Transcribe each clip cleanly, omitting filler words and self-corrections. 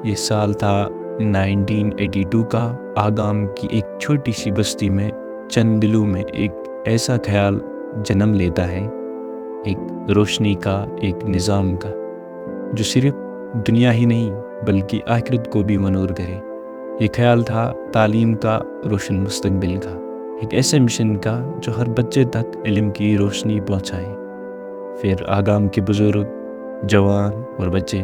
یہ سال تھا 1982 کا۔ آگام کی ایک چھوٹی سی بستی میں چند دلوں میں ایک ایسا خیال جنم لیتا ہے، ایک روشنی کا، ایک نظام کا، جو صرف دنیا ہی نہیں بلکہ آخرت کو بھی منور کرے۔ یہ خیال تھا تعلیم کا، روشن مستقبل کا، ایک ایسے مشن کا جو ہر بچے تک علم کی روشنی پہنچائے۔ پھر آگام کے بزرگ، جوان اور بچے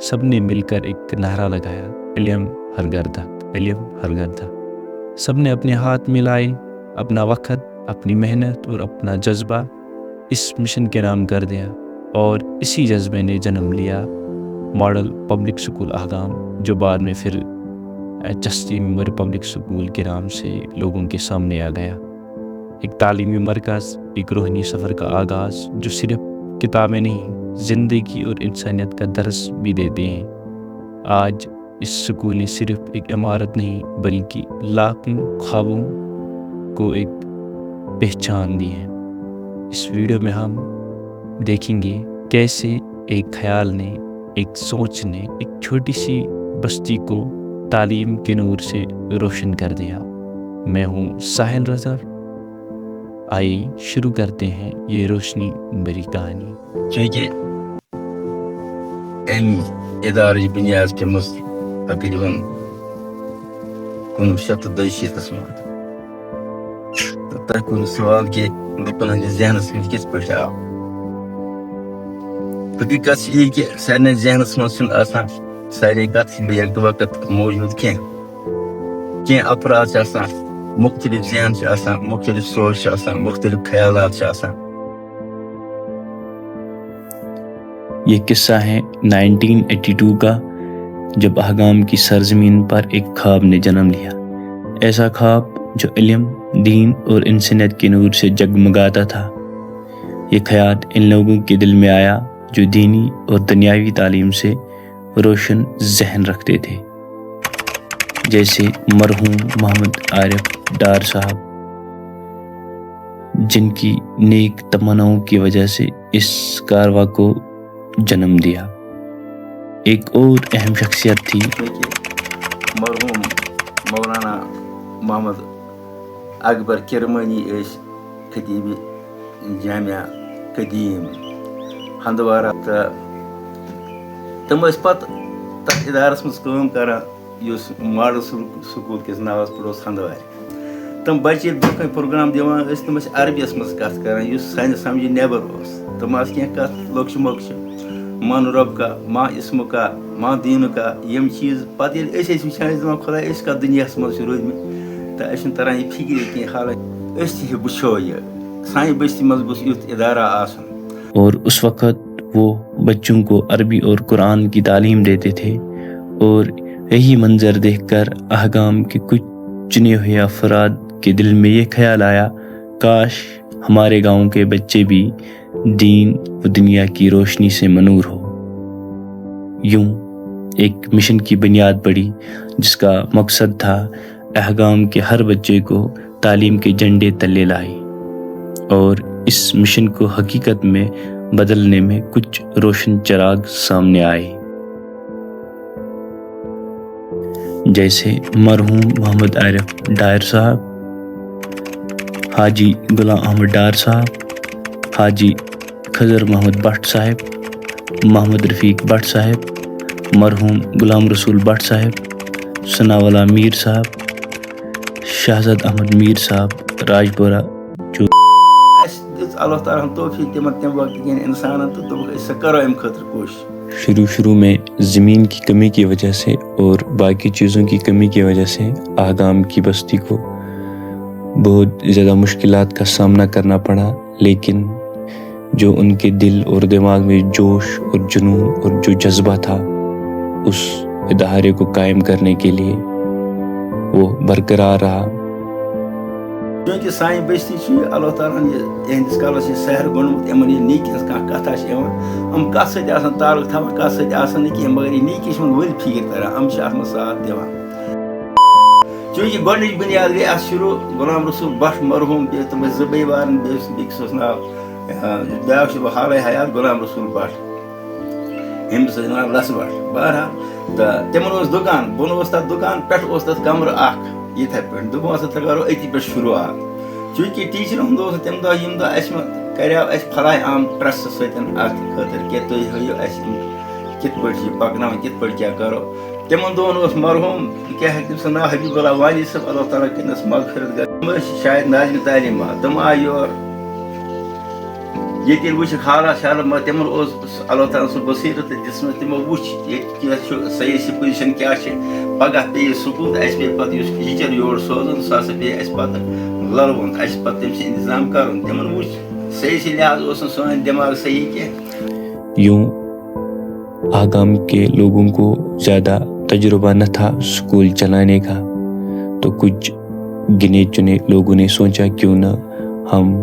سب نے مل کر ایک نعرہ لگایا، علم ہر گھر تک، علم ہر گھر تک۔ سب نے اپنے ہاتھ ملائے، اپنا وقت، اپنی محنت اور اپنا جذبہ اس مشن کے نام کر دیا، اور اسی جذبے نے جنم لیا ماڈل پبلک سکول آگام، جو بعد میں پھر چستی میموری پبلک سکول کے نام سے لوگوں کے سامنے آ گیا۔ ایک تعلیمی مرکز، ایک روحانی سفر کا آغاز جو صرف کتابیں نہیں، زندگی اور انسانیت کا درس بھی دیتے ہیں۔ آج اس سکول نے صرف ایک عمارت نہیں بلکہ لاکھوں خوابوں کو ایک پہچان دی ہے۔ اس ویڈیو میں ہم دیکھیں گے کیسے ایک خیال نے، ایک سوچ نے ایک چھوٹی سی بستی کو تعلیم کے نور سے روشن کر دیا۔ میں ہوں ساحل رضا، آئیے شروع کرتے ہیں یہ روشنی بری کہانی۔ چونکہ علم ادارٕچ بنیاد پیمٕژ تقریباً 1962 منٛز، تہٕ تۄہہِ کوٚرُو سوال کہِ لُکن ہٕنٛدِس ذہنس منٛز کِتھ پٲٹھۍ آو۔ حقیٖقت چھِ یہِ کہِ سارنٕے ذہنس منٛز چھُنہٕ آسان سارے کتھ بیک وقت موجوٗد کینٛہہ افراد چھِ آسان، مختلف ذہن چھِ آسان، مختلف سوچ چھِ آسان، مختلف خیالات چھِ آسان۔ یہ قصہ ہے 1982 کا، جب آگام کی سرزمین پر ایک خواب نے جنم لیا، ایسا خواب جو علم، دین اور انسانیت کے نور سے جگمگاتا تھا۔ یہ خیال ان لوگوں کے دل میں آیا جو دینی اور دنیاوی تعلیم سے روشن ذہن رکھتے تھے، جیسے مرحوم محمد عارف ڈار صاحب، جن کی نیک تمناؤں کی وجہ سے اس کارواں کو جنم دیا۔ ایک اور اہم شخصیت تھی مرحوم مولانا محمد اکبر کرمانی، خطیب جامعہ قدیم ہندوارہ، تم پتہ تک ادارس مز کام کران یس ماڈل سکول کس ناوس پہ ہندوارِ۔ تم بچے برونٛہہ کن پروگرام دِوان ٲسۍ، تم ٲسۍ عربیس مز کتھ کران یُس سانہِ سمجھِ نٮ۪بر اوس۔ تم آسہٕ کینٛہہ کتھ لۄکچہِ مۄکچہِ، من رب کا، ماں اسم کا، ماں دین کا، یم چیز پتہ ییٚلہِ أسۍ ٲسۍ وٕچھان، ٲسۍ دپان خۄدا أسۍ کتھ دُنیاہس منٛز چھِ روٗدمٕتۍ، تہٕ اَسہِ چھُنہٕ تران یہِ فِکری کینٛہہ، حالانکہِ أسۍ تہِ وٕچھو یہِ سانہِ بستی منٛز گوٚژھ یُتھ ادارہ آسُن۔ اور اس وقت وہ بچوں کو عربی اور قرآن کی تعلیم دیتے تھے، اور یہی منظر دیکھ کر آگام کے کچھ چنے ہوئے افراد کے دل میں یہ خیال آیا، کاش ہمارے گاؤں کے بچے بھی دین و دنیا کی روشنی سے منور ہو۔ یوں ایک مشن کی بنیاد پڑی جس کا مقصد تھا آگام کے ہر بچے کو تعلیم کے جھنڈے تلے لائے، اور اس مشن کو حقیقت میں بدلنے میں کچھ روشن چراغ سامنے آئے، جیسے مرحوم محمد عارف ڈار صاحب، حاجی غلام احمد ڈار صاحب، حاجی خضر محمد بٹ صاحب، محمد رفیق بٹ صاحب، مرحوم غلام رسول بٹ صاحب، ثناءاللہ میر صاحب، شہزاد احمد میر صاحب راجپورہ۔ جو اللہ تعالیٰ توفیق تمن تم وقت کن انسانن تو دوٚپُکھ أسۍ کرو امہِ خٲطرٕ کوٗشش۔ شروع میں زمین کی کمی کی وجہ سے اور باقی چیزوں کی کمی کی وجہ سے آگام کی بستی کو بہت زیادہ مشکلات کا سامنا کرنا پڑا، لیکن جو ان کے دل اور دماغ میں جوش اور جنون اور جو جذبہ تھا اس ادارے کو قائم کرنے کے لیے، وہ برقرار رہا۔ چونکہ سانہِ بستی چھِ اللہ تعالیٰ ہن یہندس کالس یہ سحر گوٚنمُت، یِمن یہِ نیٖکی ہٕنٛز کانٛہہ کتھا چھِ یِوان، یِم کتھ سۭتۍ آسان تعلق تھاوان، کتھ سۭتۍ آسان نہٕ کینٛہہ، مگر یہِ نیٖکی چھِ یِمن ؤلۍ فِکر تران، یِم چھِ اتھ منٛز ساتھ دِوان۔ چونکہ گۄڈنِچ بنیاد گٔے اتھ شروع غلام رسول بٹ مرحوم، بیٚیہِ تِم ٲسۍ زٕ بٲے بارٕنۍ، بیٚکِس اوس ناو بیٛاکھ چھُ حالے حیات غلام رسول بٹ، ییٚمِس ٲسۍ ونان لس بٹ۔ بہرحال تو تمن دکان بن تک دکان پہ تک کمرہ اخ یتھے پہ دس کرو اتی پہ شروعات چونکہ ٹیچرن تم دہ یم دہ اس کریو اس فلاح عام ٹرسٹ ستن ات خاطر کہ تھی ہیو اس کت پہ پکناؤ کت پہ کیا کرو تمن دہن مرحوم کیا تم سن ناو حبیب اللہ والی صاحب اللہ تعالیٰ کنس مغفرت کر شاید ناظم تعلیمات تم آئی یور یہ وچ حالات شالات تمن اللہ تعالیٰ سن بصیرت دس تمو وچ یہ سیاسی پوزیشن کیا پگہ پی سکول اس پہ پتہ اس ٹیچر یور سوزن سا پہ اس پتہ لڑون اس پتہ تم سے انتظام کرن تمن وچ سیاسی لحاظ اس سون دماغ صحیح کیا. یوں آگام کے لوگوں کو زیادہ تجربہ نہ تھا اسکول چلانے کا، تو کچھ گنے چنے لوگوں نے سوچا کیوں نہ ہم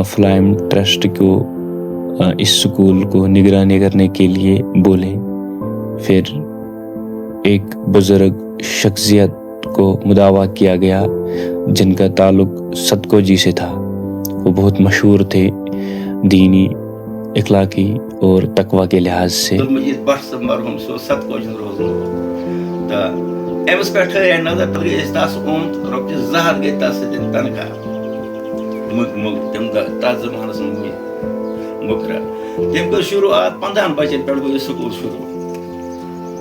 فلائم ٹرسٹ کو اس اسکول کو نگرانی کرنے کے لیے بولیں. پھر ایک بزرگ شخصیت کو مدعو کیا گیا جن کا تعلق صدقو جی سے تھا. وہ بہت مشہور تھے دینی، اخلاقی اور تقوی کے لحاظ سے. مرحوم سو صدقو جی روزن تو امس پہ ٹھہرے نظر پہ تس اومت رۄپیہِ 200 گئی تس سۭتۍ تنخواہ تم تر زمانس مقرر. تم کر شروعات 15 بچن پہ گو سکول شروع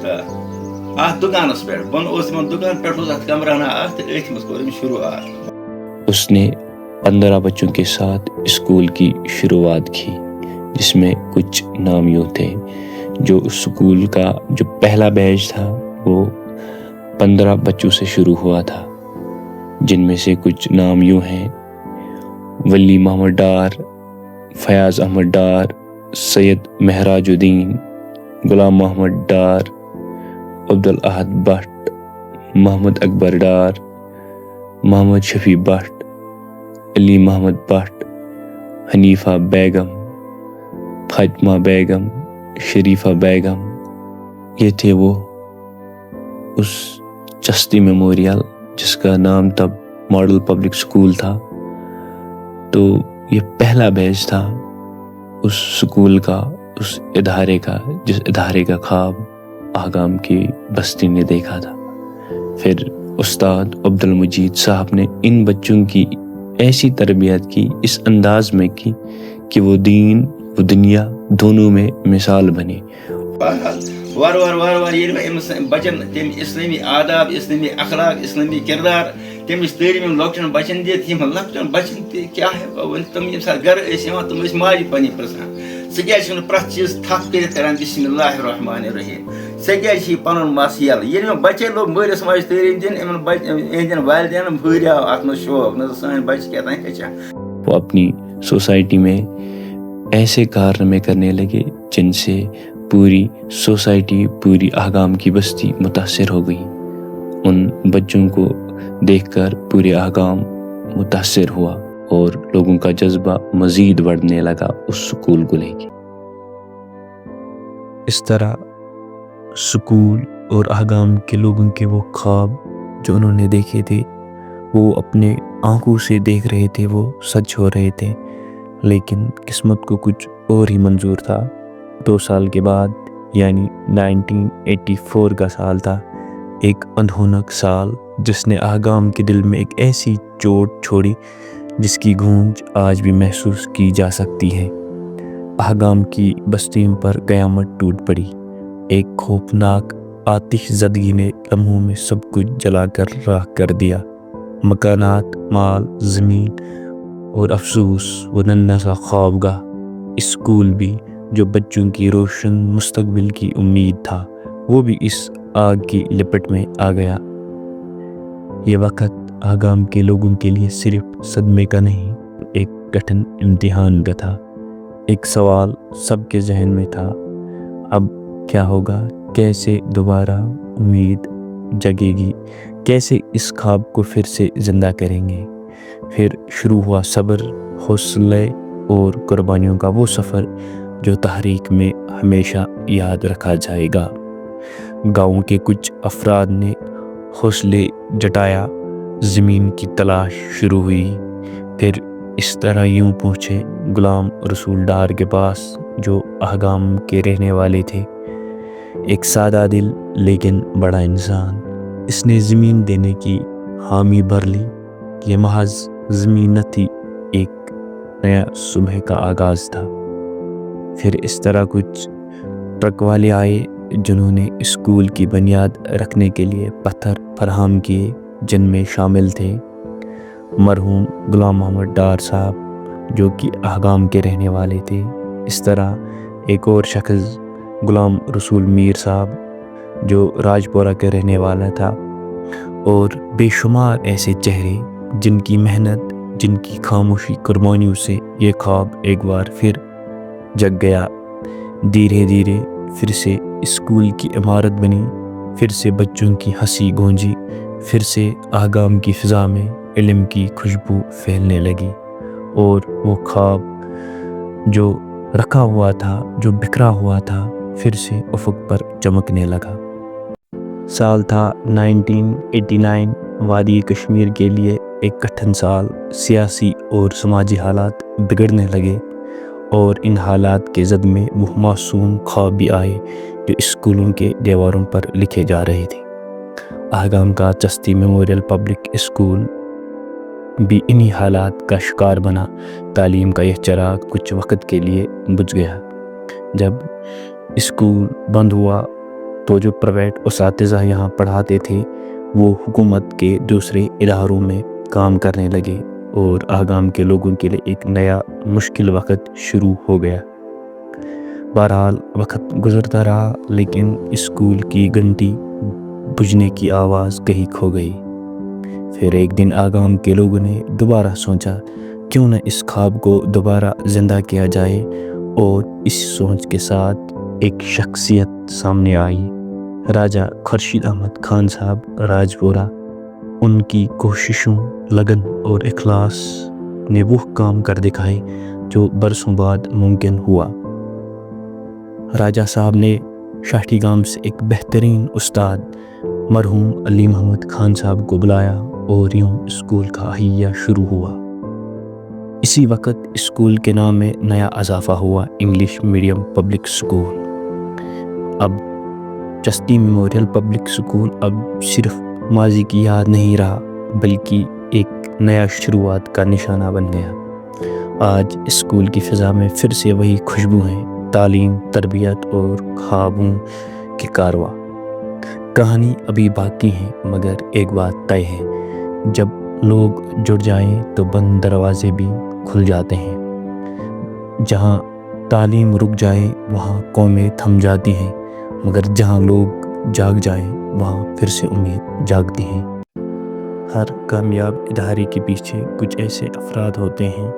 تو ات دکانس پہ بن تم دکان پہ ات کمرانہ اخ تو اتھ مز کور شروعات. اس نے 15 بچوں کے ساتھ اسکول کی شروعات کی جس میں کچھ نامیوں تھے. جو اسکول کا جو پہلا بیچ تھا وہ 15 بچوں سے شروع ہوا تھا، جن میں سے کچھ نام یوں ہیں: ولی محمد ڈار، فیاض احمد ڈار، سید مہراج الدین، غلام محمد ڈار، عبدالاحد بٹ، محمد اکبر ڈار، محمد شفیع بٹ، علی محمد بٹ، حنیفہ بیگم، فاطمہ بیگم، شریفہ بیگم. یہ تھے وہ اس چستی میموریل جس کا نام تب ماڈل پبلک اسکول تھا. تو یہ پہلا بیچ تھا اس اسکول کا، اس ادارے کا، جس ادارے کا خواب آگام کی بستی نے دیکھا تھا. پھر استاد عبدالمجید صاحب نے ان بچوں کی ایسی تربیت کی، اس انداز میں کی کہ وہ دین و دنیا دونوں میں مثال بنے. وار وار وار وار بچن تم اسلامی آداب، اسلامی اخلاق، اسلامی کردار تمس تعلیم لۄکٹن بچن دِتھ. یم لۄکٹن بچن تہِ کیا تم یم سات گھر ٲسۍ تم ٲسۍ ماجہِ پننہِ پرژھان ژٕ کیازِ چھُکھ نہٕ پرٛٮ۪تھ چیٖز تھپھ کٔرِتھ کران بسم اللہ الرحمن الرحیم، ژےٚ کیازِ چھِ پنُن مس یلہٕ. ییٚلہِ مےٚ بچے لوگ مٲلِس ماجہِ تعلیٖم دِنۍ یِہنٛدٮ۪ن والدینن ہُریو اتھ منٛز شوق، نہ سٲنۍ بچہِ کیٛاہ تام ہیٚچھان. وہ اپنی سوسائٹی میں ایسے کارنامے کرنے لگے جن سے پوری سوسائٹی، پوری آگام کی بستی متاثر ہو گئی. ان بچوں کو دیکھ کر پورے آگام متاثر ہوا اور لوگوں کا جذبہ مزید بڑھنے لگا اس سکول کو لے کے. اس طرح سکول اور آگام کے لوگوں کے وہ خواب جو انہوں نے دیکھے تھے، وہ اپنے آنکھوں سے دیکھ رہے تھے، وہ سچ ہو رہے تھے. لیکن قسمت کو کچھ اور ہی منظور تھا. 2 سال کے بعد یعنی 1984 کا سال تھا، ایک اندھونک سال جس نے آگام کے دل میں ایک ایسی چوٹ چھوڑی جس کی گونج آج بھی محسوس کی جا سکتی ہے. آگام کی بستیوں پر قیامت ٹوٹ پڑی. ایک خوفناک آتش زدگی نے لمحوں میں سب کچھ جلا کر راکھ کر دیا. مکانات، مال، زمین اور افسوس وہ ننھا سا خوابگاہ اسکول بھی جو بچوں کی روشن مستقبل کی امید تھا، وہ بھی اس آگ کی لپٹ میں آ گیا. یہ وقت آگام کے لوگوں کے لیے صرف صدمے کا نہیں، ایک کٹھن امتحان کا تھا. ایک سوال سب کے ذہن میں تھا: اب کیا ہوگا؟ کیسے دوبارہ امید جگے گی؟ کیسے اس خواب کو پھر سے زندہ کریں گے؟ پھر شروع ہوا صبر، حوصلے اور قربانیوں کا وہ سفر جو تاریخ میں ہمیشہ یاد رکھا جائے گا. گاؤں کے کچھ افراد نے حوصلے جٹایا، زمین کی تلاش شروع ہوئی. پھر اس طرح یوں پہنچے غلام رسول ڈار کے پاس جو آگام کے رہنے والے تھے. ایک سادہ دل لیکن بڑا انسان، اس نے زمین دینے کی حامی بھر لی۔ یہ محض زمین نہ تھی، ایک نیا صبح کا آغاز تھا۔ پھر اس طرح کچھ ٹرک والے آئے جنہوں نے اسکول کی بنیاد رکھنے کے لیے پتھر فراہم کیے، جن میں شامل تھے مرحوم غلام محمد ڈار صاحب جو کہ اہگام کے رہنے والے تھے۔ اس طرح ایک اور شخص غلام رسول میر صاحب جو راجپورہ کے رہنے والا تھا، اور بے شمار ایسے چہرے جن کی محنت، جن کی خاموشی قربانیوں سے یہ خواب ایک بار پھر جگ گیا۔ دھیرے دھیرے پھر سے اسکول کی عمارت بنی، پھر سے بچوں کی ہنسی گونجی، پھر سے اہگام کی فضا میں علم کی خوشبو پھیلنے لگی، اور وہ خواب جو رکھا ہوا تھا، جو بکھرا ہوا تھا، پھر سے افق پر چمکنے لگا۔ سال تھا 1989۔ وادی کشمیر کے لیے ایک کٹھن سال، سیاسی اور سماجی حالات بگڑنے لگے، اور ان حالات کے زد میں وہ معصوم خواب بھی آئے جو اسکولوں کے دیواروں پر لکھے جا رہے تھے۔ اہگام کا چستی میموریل پبلک اسکول بھی انہی حالات کا شکار بنا۔ تعلیم کا یہ چراغ کچھ وقت کے لیے بجھ گیا۔ جب اسکول بند ہوا تو جو پرائیویٹ اساتذہ یہاں پڑھاتے تھے وہ حکومت کے دوسرے اداروں میں کام کرنے لگے، اور اہگام کے لوگوں کے لیے ایک نیا مشکل وقت شروع ہو گیا۔ بہرحال وقت گزرتا رہا، لیکن اسکول کی گھنٹی بجنے کی آواز کہیں کھو گئی۔ پھر ایک دن اہگام کے لوگوں نے دوبارہ سوچا کیوں نہ اس خواب کو دوبارہ زندہ کیا جائے، اور اس سوچ کے ساتھ ایک شخصیت سامنے آئی، راجہ خورشید احمد خان صاحب راجپورہ۔ ان کی کوششوں، لگن اور اخلاص نے وہ کام کر دکھائے جو برسوں بعد ممکن ہوا۔ راجہ صاحب نے شاٹھی گام سے ایک بہترین استاد مرحوم علی محمد خان صاحب کو بلایا، اور یوں اسکول کا احیا شروع ہوا۔ اسی وقت اسکول کے نام میں نیا اضافہ ہوا، انگلش میڈیم پبلک اسکول۔ اب چستی میموریل پبلک اسکول اب صرف ماضی کی یاد نہیں رہا، بلکہ ایک نیا شروعات کا نشانہ بن گیا۔ آج اسکول کی فضا میں پھر سے وہی خوشبو ہیں، تعلیم، تربیت اور خوابوں کے کارواں۔ کہانی ابھی باقی ہے، مگر ایک بات طے ہے، جب لوگ جڑ جائیں تو بند دروازے بھی کھل جاتے ہیں۔ جہاں تعلیم رک جائے وہاں قومیں تھم جاتی ہیں، مگر جہاں لوگ جاگ جائیں وہاں پھر سے امید جاگتی ہیں۔ ہر کامیاب ادارے کے پیچھے کچھ ایسے افراد ہوتے ہیں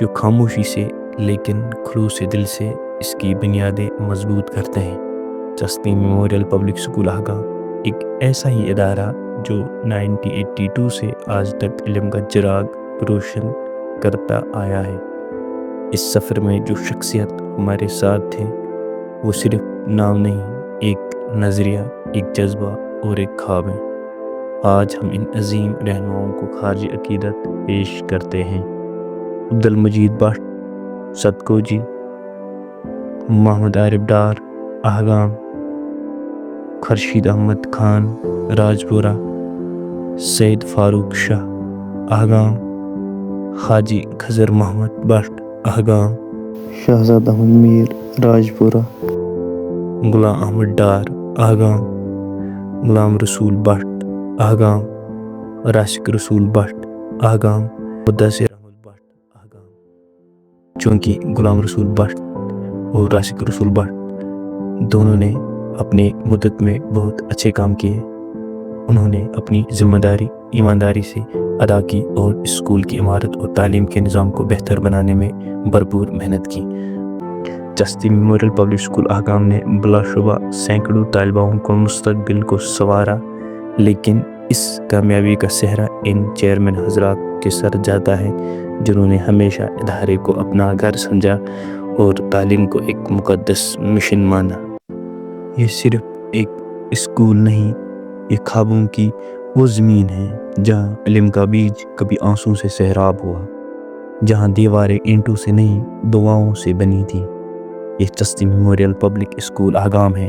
جو خاموشی سے لیکن خلوص دل سے اس کی بنیادیں مضبوط کرتے ہیں۔ چستی میموریل پبلک اسکول اہگام ایک ایسا ہی ادارہ جو 1982 سے آج تک علم کا چراغ روشن کرتا آیا ہے۔ اس سفر میں جو شخصیت ہمارے ساتھ تھے وہ صرف نام نہیں، ایک نظریہ، ایک جذبہ اور ایک خواب ہے۔ آج ہم ان عظیم رہنماؤں کو خراج عقیدت پیش کرتے ہیں۔ Abdul Majeed but صدکو G, Muhammad Arif Dar اہگام، Khurshid Ahmad Khan Rajpura, Syed Farooq Shah اہگام، Haji Khizar Muhammad but اہگام، Shahzad Ahmad میر راجپورہ، غلام احمد ڈار اہگام، غلام رسول بٹ اہگام، راشق رسول بٹ اہگام، مدثر احمد بٹ اہگام۔ چونکہ غلام رسول بٹ اور راشق رسول بٹ دونوں نے اپنے مدت میں بہت اچھے کام کیے، انہوں نے اپنی ذمہ داری ایمانداری سے ادا کی اور اسکول کی عمارت اور تعلیم کے نظام کو بہتر بنانے میں بھرپور محنت کی۔ چستی میموریل پبلک اسکول اہگام نے بلا شبہ سینکڑوں طالباؤں کو مستقبل کو سنوارا، لیکن اس کامیابی کا سہرا ان چیئرمین حضرات کے سر جاتا ہے جنہوں نے ہمیشہ ادارے کو اپنا گھر سمجھا اور تعلیم کو ایک مقدس مشن مانا۔ یہ صرف ایک اسکول نہیں، یہ خوابوں کی وہ زمین ہے جہاں علم کا بیج کبھی آنسوں سے سیراب ہوا، جہاں دیواریں اینٹوں سے نہیں دعاؤں سے بنی تھیں۔ یہ چستی میموریل پبلک اسکول اہگام ہے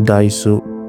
250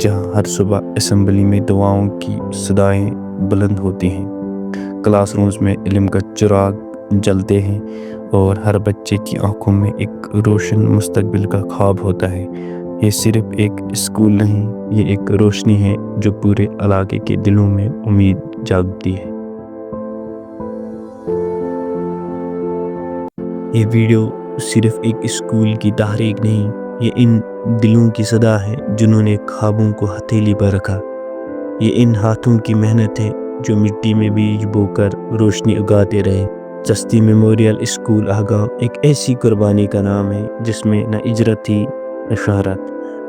جہاں ہر صبح اسمبلی میں دعاؤں کی صدائیں بلند ہوتی ہیں، کلاس رومز میں علم کا چراغ جلتے ہیں اور ہر بچے کی آنکھوں میں ایک روشن مستقبل کا خواب ہوتا ہے۔ یہ صرف ایک اسکول نہیں، یہ ایک روشنی ہے جو پورے علاقے کے دلوں میں امید جاگتی ہے۔ یہ ویڈیو صرف ایک اسکول کی تحریک نہیں، یہ ان دلوں کی صدا ہے جنہوں نے خوابوں کو ہتھیلی پر رکھا۔ یہ ان ہاتھوں کی محنت ہے جو مٹی میں بیج بو کر روشنی اگاتے رہے۔ چستی میموریل اسکول آگام ایک ایسی قربانی کا نام ہے جس میں نہ اجرت تھی نہ شہرت،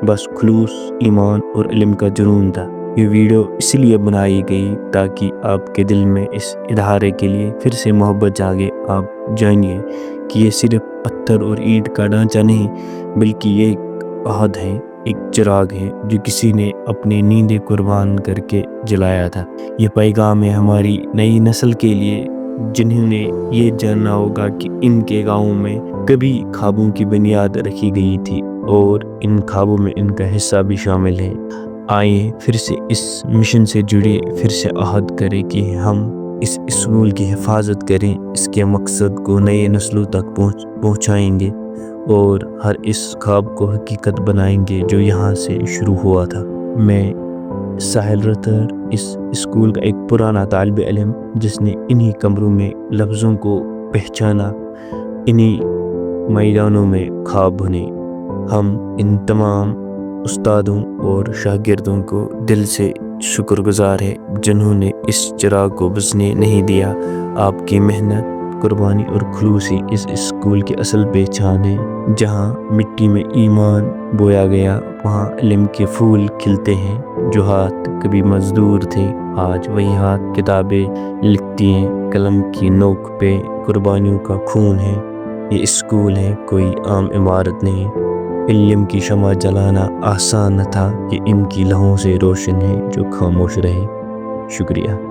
بس خلوص، ایمان اور علم کا جنون تھا۔ یہ ویڈیو اس لیے بنائی گئی تاکہ آپ کے دل میں اس ادارے کے لیے پھر سے محبت جاگے۔ آپ جانیے کہ یہ صرف پتھر اور اینٹ کا ڈھانچہ نہیں، بلکہ یہ ایک عہد ہے، ایک چراغ ہے جو کسی نے اپنی نیندیں قربان کر کے جلایا تھا۔ یہ پیغام ہے ہماری نئی نسل کے لیے جنہوں نے یہ جاننا ہوگا کہ ان کے گاؤں میں کبھی خوابوں کی بنیاد رکھی گئی تھی اور ان خوابوں میں ان کا حصہ بھی شامل ہے۔ آئیے پھر سے اس مشن سے جڑے، پھر سے عہد کریں کہ ہم اس اسکول کی حفاظت کریں، اس کے مقصد کو نئے نسلوں تک پہنچائیں گے اور ہر اس خواب کو حقیقت بنائیں گے جو یہاں سے شروع ہوا تھا۔ میں ساحل رتھر، اس اسکول کا ایک پرانا طالب علم جس نے انہی کمروں میں لفظوں کو پہچانا، انہی میدانوں میں خواب بنے۔ ہم ان تمام استادوں اور شاگردوں کو دل سے شکر گزار ہے جنہوں نے اس چراغ کو بجھنے نہیں دیا۔ آپ کی محنت، قربانی اور خلوص ہی اس اسکول کی اصل پہچان ہے۔ جہاں مٹی میں ایمان بویا گیا، وہاں علم کے پھول کھلتے ہیں۔ جو ہاتھ کبھی مزدور تھے، آج وہی ہاتھ کتابیں لکھتی ہیں۔ قلم کی نوک پہ قربانیوں کا خون ہے۔ یہ اسکول ہے، کوئی عام عمارت نہیں۔ علم کی شمع جلانا آسان نہ تھا، یہ ان کی لہوں سے روشن ہے جو خاموش رہے۔ شکریہ۔